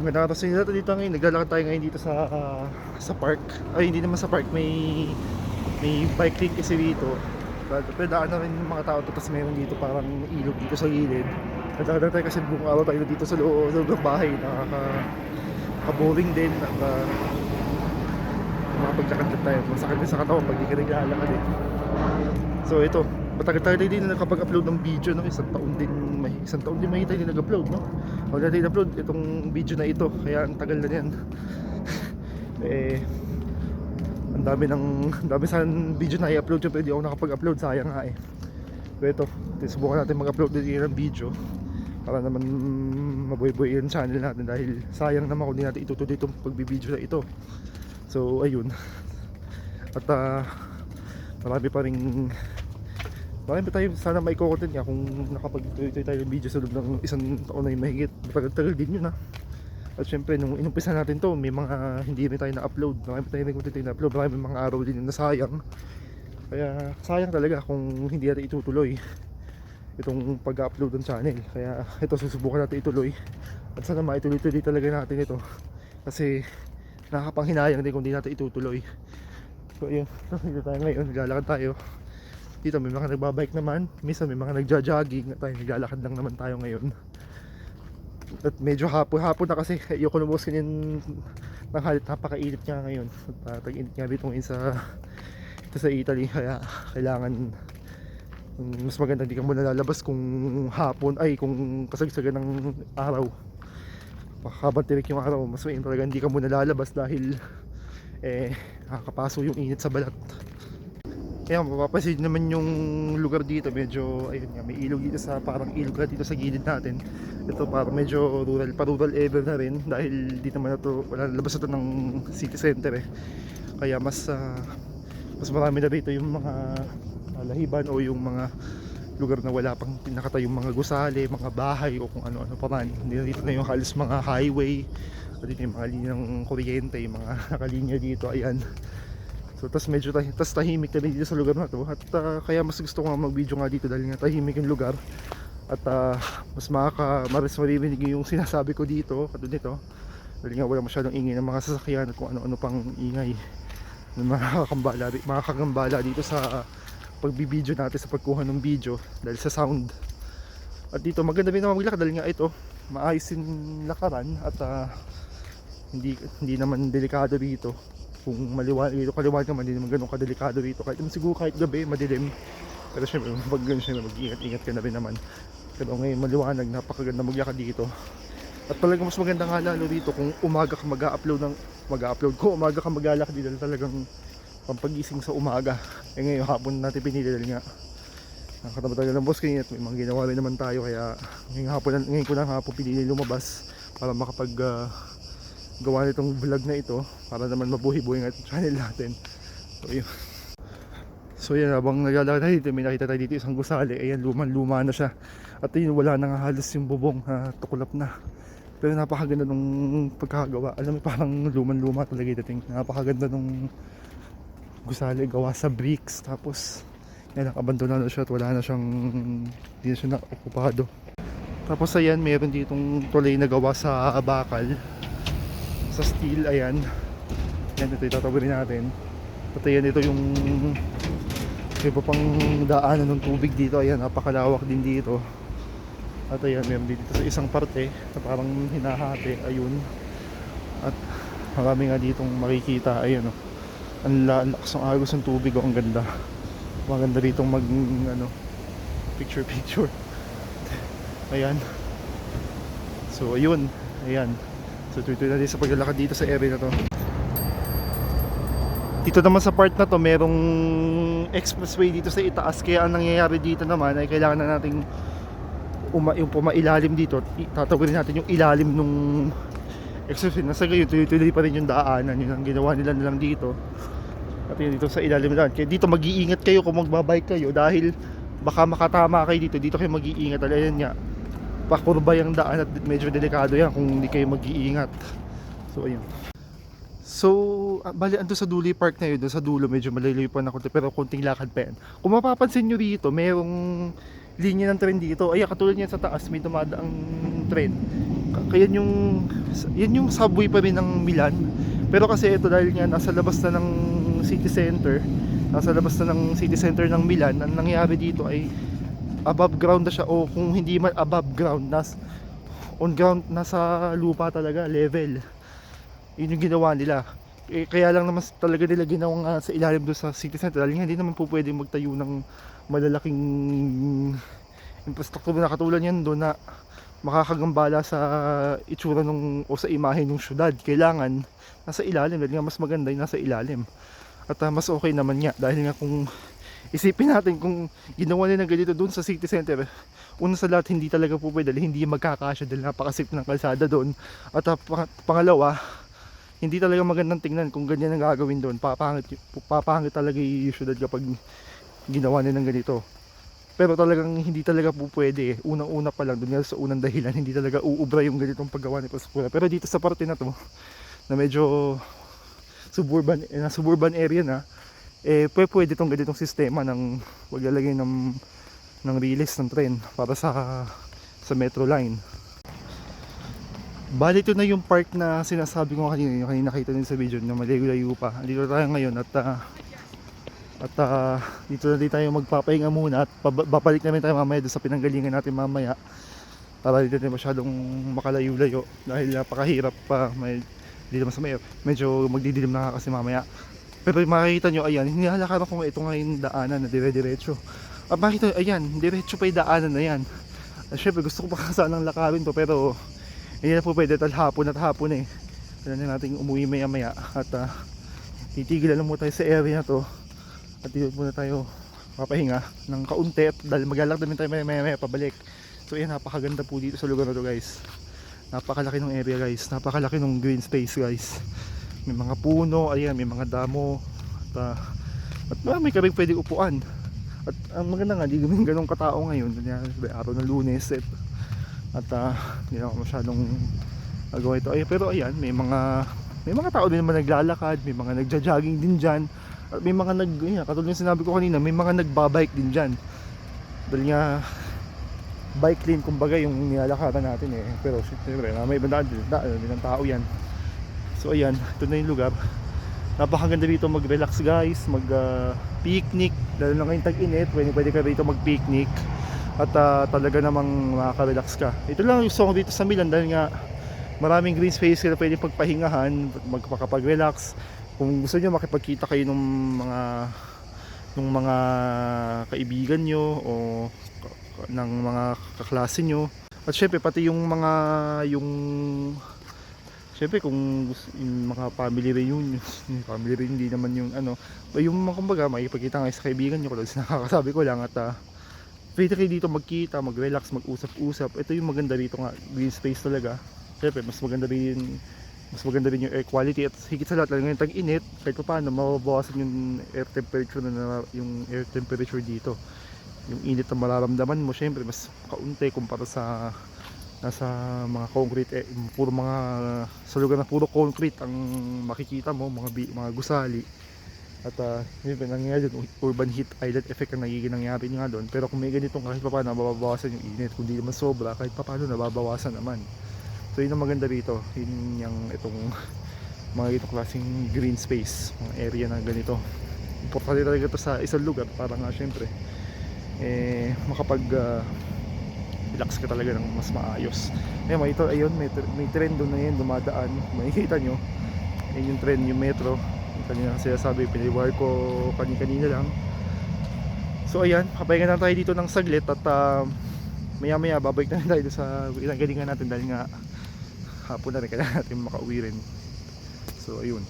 Magandang araw sa inyo lahat. Dito ngayon, naglalakad tayo ngayon dito sa park. Ay, hindi naman sa park, may bike lane kasi dito. Pero daan na rin yung mga tao to, tapos meron dito parang ilog dito sa gilid. Naglalakad tayo kasi buong araw tayo dito sa loob ng bahay. Nakaka-boring din. Makapaglakan tayo. Masakit din sa katawan pag di ka naglalakad eh. So ito, matagal-tagal din na nakapag-upload ng video, no? Isang taon din may tayo nag-upload, no? Huwag natin in-upload itong video na ito, kaya ang tagal na yan. Ang dami sana video na i-upload yun, pero di ako nakapag-upload, sayang nga eh. Pero ito, subukan natin mag-upload din ng video para naman mabuhay-buhay yung channel natin, dahil sayang naman kung di natin itutuloy itong pagbibideo na ito. So ayun. At marami pa tayo sana may content nga kung nakapag-tuloy tayo ng video sa loob ng isang taon na yung mahigit. Matagal-tagal din yun ha. At syempre nung inumpisa natin to, may mga hindi rin tayo na-upload. Marami tayo rin content tayo na-upload. Marami mga araw din yung nasayang. Kaya sayang talaga kung hindi natin itutuloy itong pag-upload ng channel. Kaya ito, susubukan natin ituloy. At sana maituloy-tuloy talaga natin ito, kasi nakakapanghinayang din kung hindi natin itutuloy. So yun, dito tayo ngayon, naglalakad tayo. Dito may mga nagbabike naman, minsan may mga nagja-jogging, at tayo naglalakad lang naman tayo ngayon. At medyo hapon na kasi ayoko lumabas kanyan ng halit, napakainit nga ngayon. At tag-init nga dito ngayon ito sa Italy, kaya kailangan mas maganda hindi ka muna lalabas kung hapon, ay kung kasagsagan ng araw. Habang tirik yung araw, mas mainit talaga hindi ka muna lalabas dahil nakakapaso yung init sa balat. Kaya mapapansin naman yung lugar dito, medyo ayun nga, may ilog dito, parang ilog dito sa gilid natin. Ito parang medyo rural area na rin, dahil dito naman wala labas ito ng city center eh. Kaya mas marami na dito yung mga lahiban o yung mga lugar na wala pang pinakatayong mga gusali, mga bahay o kung ano-ano pa man. Hindi na dito na yung halos mga highway, o dito yung mga linya ng kuryente, yung mga nakalinya dito, ayan. So tas medyo tahimik na dito sa lugar na to. At kaya mas gusto ko nga mag-video nga dito, dahil nga tahimik yung lugar. At mas maririnig yung sinasabi ko dito, katulad nito, dahil nga wala masyadong ingay ng mga sasakyan at kung ano-ano pang ingay na makakagambala dito sa pagbibideo natin, sa pagkuha ng video dahil sa sound. At dito maganda din naman maglakad, dahil nga ito maayos yung lakaran at hindi naman delikado dito. Kung maliwanag dito, kaliwanag naman, hindi naman ganun kadelikado dito. Kahit siguro kahit gabi, madilim. Pero syempre, pag ganun syempre, mag-ingat ka na rin naman. Pero ngayon maliwanag, napakaganda maglakad dito. At talagang mas maganda nga lalo dito kung umaga ka mag-upload. Kung umaga ka maglalakad dito, talagang pampagising sa umaga. Ngayon hapon natin pinili, dahil nga nakataba talaga ng boss kanina at may mga ginawa rin naman tayo. Kaya ngayon ko lang hapon pinili lumabas para makapag gawa nitong vlog na ito, para naman mabuhay-buhay ng channel natin. So yun, habang naglalakad tayo dito, may nakita tayo dito isang gusali. Ayan, luma na siya. At yun, wala na nga halos yung bubong, tukulap na. Pero napakaganda nung pagkakagawa. Alam mo, parang luma talaga ito. Napakaganda nung gusali, gawa sa bricks. Tapos yan, nakabandona na siya at wala na siyang, hindi na siya na-okupado. Tapos ayan, meron ditong tulay na gawa sa bakal, sa steel. Ayan, ito itatawirin natin. At ayan, ito yung iba pang daanan ng tubig dito. Ayan, napakalawak din dito. At ayan, meron dito sa isang parte na parang hinahati. Ayun. At marami nga ditong makikita. Ayun, ang lakas ng agos ng tubig. Ang ganda. Maganda ditong picture. Ayan. So ayun. Ayan. So tuloy natin sa paglalakad dito sa area na to. Dito naman sa part na to, merong expressway dito sa itaas. Kaya ang nangyayari dito naman ay kailangan na nating yung pumailalim dito. Tatawirin natin yung ilalim nung expressway. Nasa gayon, tuloy pa rin yung daanan. Yun ang ginawa nila lang dito. At yun, dito sa ilalim lang. Kaya dito mag-iingat kayo kung magbabike kayo, dahil baka makatama kayo dito. Dito kayo mag-iingat. Ayan nga, pakurba yung daan at medyo delikado yan kung hindi kayo mag-iingat. So ayun. So bali ando sa dulo park na yun, doon sa dulo medyo malayo pa na konti, pero konting lakad pa yan. Kung mapapansin nyo dito, merong linya ng tren dito. Ay, katulad niyan sa taas, may dumadaang tren. kaya yan yung subway pa rin ng Milan. Pero kasi ito dahil nga nasa labas na ng city center, nasa labas na ng city center ng Milan, ang nangyari dito ay above ground na siya, o kung hindi man above ground, on ground, nasa lupa talaga, level. Yun yung ginawa nila. Kaya lang naman talaga nila ginawa sa ilalim doon sa city center dahil hindi naman po pwede magtayo ng malalaking infrastructure na katulad yan doon na makakagambala sa itsura o sa imahe ng syudad. Kailangan nasa ilalim dahil nga mas maganda yung nasa ilalim. At mas okay naman nga dahil nga kung isipin natin kung ginawa nila ganito doon sa city center, una sa lahat hindi talaga po pwede dahil hindi magkakasya dahil napakasip ng kalsada doon. At pangalawa, hindi talaga magandang tingnan kung ganyan ang gagawin doon. Papangit talaga yung syudad kapag ginawa nila ng ganito. Pero talagang hindi talaga po pwede. Unang-una pa lang, doon nga sa unang dahilan, hindi talaga uubra yung ganitong paggawa ni Pascua. Pero dito sa parte na to, na medyo suburban area na, pwede itong ganitong sistema ng paglalagay ng release ng tren para sa metro line. Bali ito na yung park na sinasabi ko kanina, yung kanina nakita nyo sa video na malayo-layo pa. Dito tayo ngayon at dito na din tayo magpapahinga muna at babalik namin tayo mamaya doon sa pinanggalingan natin mamaya para dito na masyadong makalayo-layo dahil napakahirap pa, hindi naman sa mayor, medyo magdidilim na kasi mamaya. Pero makikita nyo, ayan, hinihalakaran ko ito ngayon daanan na dire-diretso at makikita nyo, ayan, diretso pa yung daanan na yan. Syempre gusto ko pa sanang lakarin to pero hindi na po pwede dahil hapon eh. Kailangan na natin umuwi maya at titigil lang muna tayo sa area na to at dito muna tayo papahinga ng kaunti dahil maglalakad din tayo maya pabalik. So ayan, napakaganda po dito sa lugar na to guys. Napakalaki ng area guys, napakalaki ng green space guys. May mga puno, ayan, may mga damo at marami ka rin pwede upuan. At ang maganda nga, di ganun katao ngayon, araw ng Lunes at hindi na ako masyadong nagawa ito. Pero ayan, may mga tao din naman naglalakad, may mga nagja-jogging din dyan. At may mga katulad ng sinabi ko kanina, may mga nagbabike din dyan. Dahil nga, bike lane kumbaga yung nilalakaran natin Pero syempre, may ibang daan din ng tao yan. So ayan, ito na yung lugar. Napakaganda dito mag-relax guys, mag-picnic. Dahil na ngayong tag-init, pwede ka dito mag-picnic. At talaga namang makaka-relax ka. Ito lang yung song dito sa Milan dahil nga maraming green space na pwede pagpahingahan, magpakapag-relax. Kung gusto nyo makipagkita kayo ng mga kaibigan nyo o ng mga kaklase nyo. At syempre pati yung syempre kung yung mga family reunion, hindi naman yung yung mga kumbaga makipagkita kayo sa kaibigan nyo, kasi nakakasabi ko lang at pwede kayo dito magkita, mag-relax, mag-usap-usap. Ito yung maganda dito nga, green space talaga. Siyempre, mas maganda rin yung air quality at higit sa lahat lang yung tag-init, kahit pa paano mababawasan yung air temperature dito. Yung init na mararamdaman mo, siyempre mas kaunti kumpara sa nasa mga concrete, sa lugar na puro concrete ang makikita mo, mga gusali. At yun, nangyayari doon, urban heat island effect ang nagiging nangyari nga doon. Pero kung may ganitong kahit pa paano nababawasan yung init, kung di naman sobra kahit pa paano nababawasan naman. So yun ang maganda rito, yun yung itong mga itong klaseng green space, mga area na ganito. Importante talaga ito sa isang lugar para nga syempre makapag relax ka talaga ng mas maayos. Ayun, may tren doon na yun dumadaan, makikita nyo yun yung tren, yung metro. Kanina kasi sabi, piniwire ko kanina lang. So ayan, papahinga na tayo dito ng saglit at maya babalik na tayo sa galingan natin dahil nga hapon na rin, kailangan natin makauwi rin. So ayun.